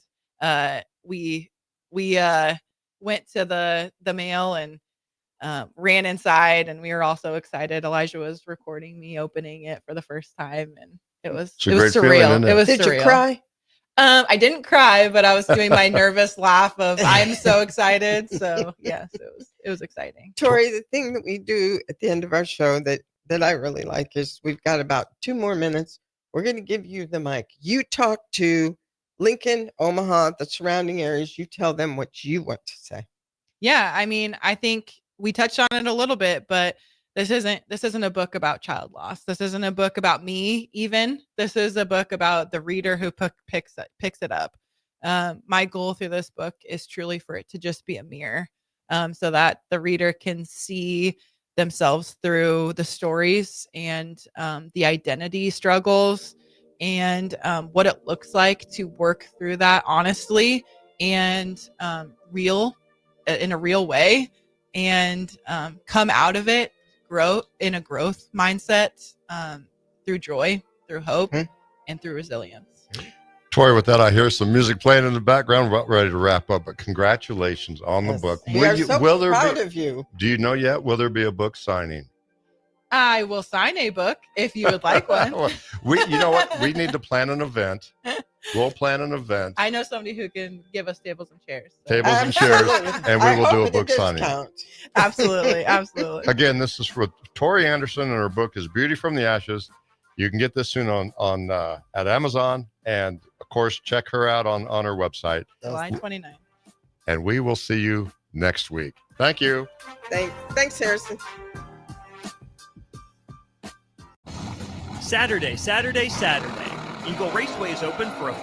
F: we went to the mail and ran inside and we were also excited. Elijah was recording me opening it for the first time and it was surreal. It was surreal.
E: Did you cry?
F: I didn't cry, but I was doing my nervous laugh of I'm so excited. So yes, it was exciting.
E: Tori, the thing that we do at the end of our show that I really like is we've got about 2 more minutes. We're going to give you the mic. You talk to Lincoln, Omaha, the surrounding areas. You tell them what you want to say.
F: Yeah, I mean, I think we touched on it a little bit, but this isn't a book about child loss. This isn't a book about me even. This is a book about the reader who picks it up. My goal through this book is truly for it to just be a mirror so that the reader can see themselves through the stories and the identity struggles and what it looks like to work through that honestly and in a real way and come out of it grow in a growth mindset through joy, through hope, and through resilience.
D: Tori, with that, I hear some music playing in the background. We're about ready to wrap up, but congratulations on the book.
E: We are so proud of you.
D: Do you know yet? Will there be a book signing?
F: I will sign a book if you would like one.
D: You know what? We need to plan an event. We'll plan an event.
F: I know somebody who can give us tables and chairs.
D: So. Tables and chairs, and we will do a book signing.
F: Absolutely.
D: Again, this is for Tori Anderson, and her book is Beauty from the Ashes. You can get this soon on at Amazon, and of course, check her out on her website.
F: July 29th.
D: And we will see you next week. Thank you.
E: Thanks, Harrison.
R: Saturday. Eagle Raceway is open for a full